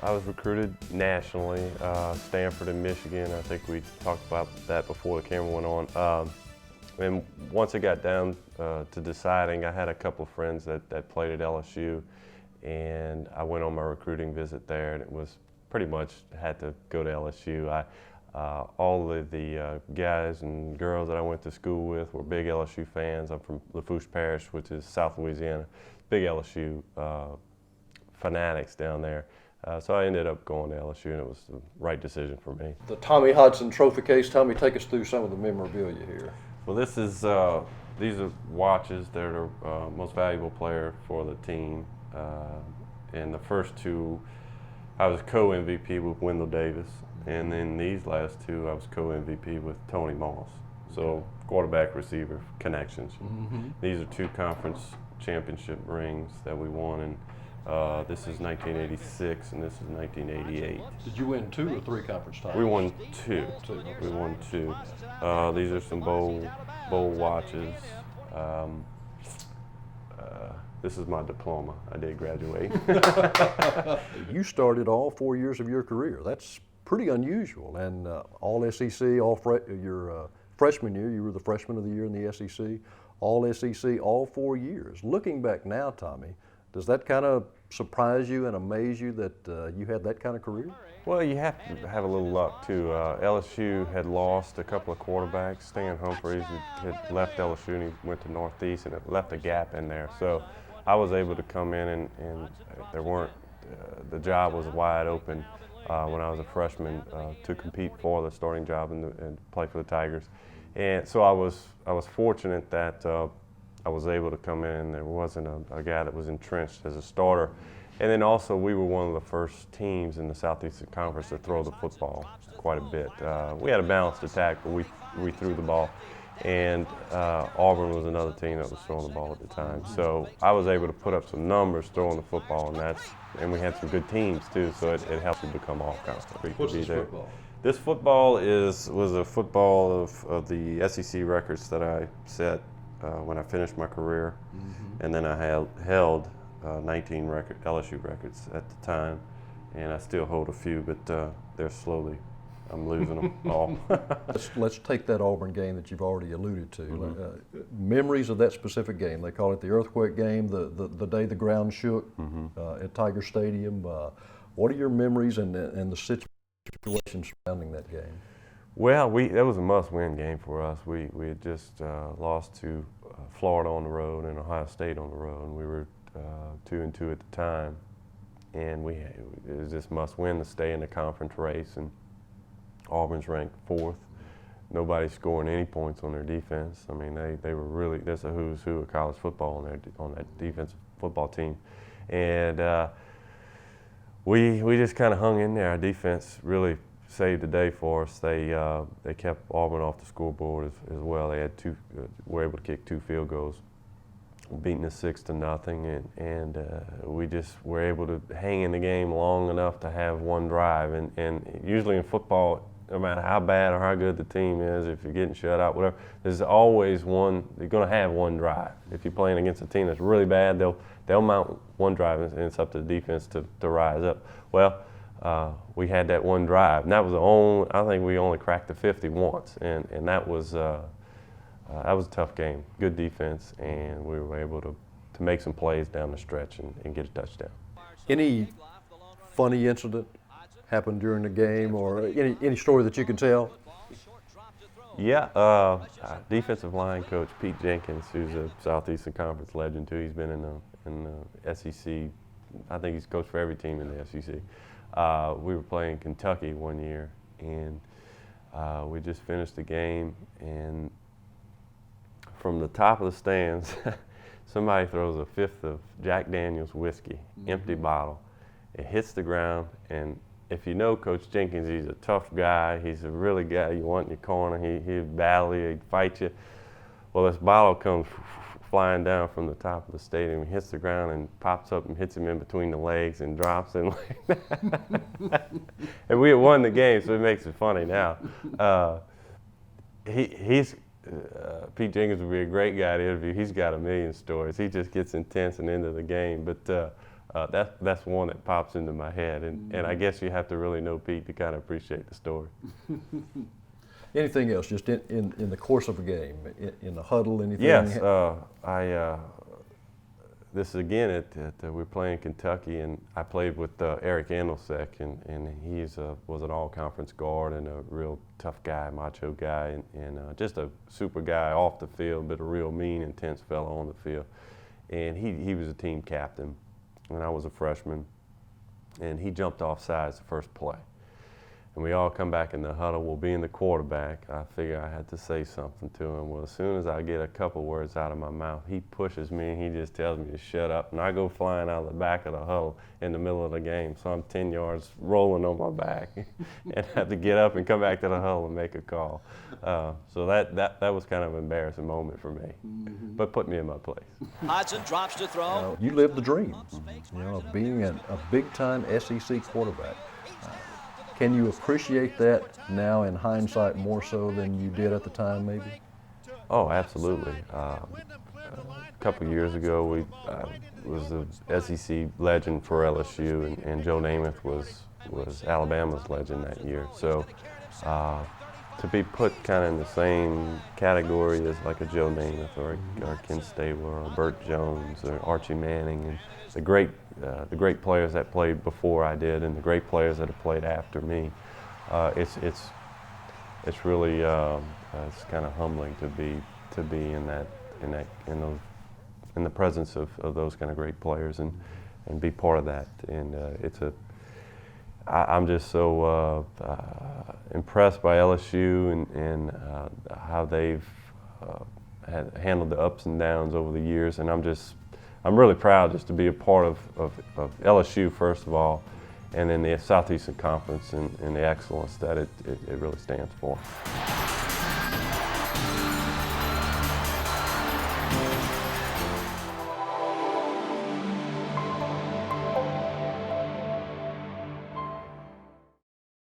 I was recruited nationally, Stanford and Michigan. I think we talked about that before the camera went on. And once it got down to deciding, I had a couple of friends that played at LSU, and I went on my recruiting visit there, and it was pretty much had to go to LSU. All of the guys and girls that I went to school with were big LSU fans. I'm from Lafourche Parish, which is South Louisiana. Big LSU fanatics down there. So I ended up going to LSU, and it was the right decision for me. The Tommy Hodson trophy case, Tommy, take us through some of the memorabilia here. Well, this is these are watches. They're the most valuable player for the team. And the first two, I was co-MVP with Wendell Davis, and then these last two, I was co-MVP with Tony Moss. So quarterback receiver connections. Mm-hmm. These are two conference championship rings that we won, and this is 1986 and this is 1988. Did you win 2 or 3 conference titles? We won 2. We won 2. These are some bowl watches. This is my diploma. I did graduate. You started all 4 years of your career. That's pretty unusual. And all SEC, your freshman year, you were the freshman of the year in the SEC. All SEC, all 4 years. Looking back now, Tommy, does that kind of surprise you and amaze you that you had that kind of career? Well, you have to have a little luck too. LSU had lost a couple of quarterbacks. Stan Humphries had left LSU and he went to Northeast, and it left a gap in there. So I was able to come in and there weren't, the job was wide open when I was a freshman to compete for the starting job and play for the Tigers. And so I was fortunate that I was able to come in. There wasn't a guy that was entrenched as a starter. And then also we were one of the first teams in the Southeastern Conference to throw the football quite a bit. We had a balanced attack, but we threw the ball. And Auburn was another team that was throwing the ball at the time. So I was able to put up some numbers throwing the football, and we had some good teams too, so it helped me become all-conference. What's this football? This football was a football of the SEC records that I set when I finished my career. Mm-hmm. And then I held 19 LSU records at the time, and I still hold a few, but they're slowly, I'm losing them all. Let's take that Auburn game that you've already alluded to. Mm-hmm. Memories of that specific game. They call it the earthquake game, the day the ground shook at Tiger Stadium. What are your memories and the situation surrounding that game? Well, that was a must-win game for us. We had just lost to Florida on the road and Ohio State on the road, and we were 2-2 at the time, and it was just must-win to stay in the conference race. And Auburn's ranked 4th. Nobody's scoring any points on their defense. I mean, they were really, there's a who's who of college football on that defensive football team, and we just kind of hung in there. Our defense really saved the day for us. They kept Auburn off the scoreboard as well. They had were able to kick 2 field goals, beating us 6-0, and we just were able to hang in the game long enough to have one drive. And usually in football, no matter how bad or how good the team is, if you're getting shut out, whatever, there's always one. You're going to have one drive. If you're playing against a team that's really bad, they'll mount one drive, and it's up to the defense to rise up. Well, we had that one drive, and that was I think we only cracked the 50 once, and that was a tough game. Good defense, and we were able to make some plays down the stretch and get a touchdown. Any funny incident happened during the game, or any story that you can tell? Yeah, defensive line coach Pete Jenkins, who's a Southeastern Conference legend too. He's been in the SEC. I think he's coached for every team in the SEC. We were playing Kentucky one year, and we just finished the game, and from the top of the stands, somebody throws a 5th of Jack Daniel's whiskey, empty bottle. It hits the ground, and if you know Coach Jenkins, he's a tough guy. He's a really guy you want in your corner. He'd battle you, he'd fight you. Well, this bottle comes flying down from the top of the stadium, hits the ground and pops up and hits him in between the legs and drops him like that. And we had won the game, so it makes it funny now. Pete Jenkins would be a great guy to interview. He's got a million stories. He just gets intense and into the game. But That's one that pops into my head, and I guess you have to really know Pete to kind of appreciate the story. Anything else, just in the course of a game, in the huddle, anything? Yes, this is again we're playing Kentucky, and I played with Eric Andelsek, and he's was an all-conference guard and a real tough guy, macho guy, and just a super guy off the field, but a real mean, intense fellow on the field. And he was a team captain, and I was a freshman, and he jumped off sides the first play. And we all come back in the huddle. Well, being the quarterback, I figure I had to say something to him. Well, as soon as I get a couple words out of my mouth, he pushes me and he just tells me to shut up. And I go flying out of the back of the huddle in the middle of the game. So I'm 10 yards rolling on my back and have to get up and come back to the huddle and make a call. So that was kind of an embarrassing moment for me, but put me in my place. Hodson drops to throw. You lived the dream, of being a big-time SEC quarterback. Can you appreciate that now in hindsight more so than you did at the time, maybe? Oh, absolutely. A couple of years ago, we was the SEC legend for LSU, and Joe Namath was Alabama's legend that year. So to be put kind of in the same category as like a Joe Namath or Ken Stabler or Burt Jones or Archie Manning, and the great players that played before I did, and the great players that have played after me, it's really it's kind of humbling to be in the presence of those kind of great players and be part of that. And I'm just so impressed by LSU and how they've handled the ups and downs over the years, and I'm really proud just to be a part of LSU, first of all, and then the Southeastern Conference and the excellence that it really stands for.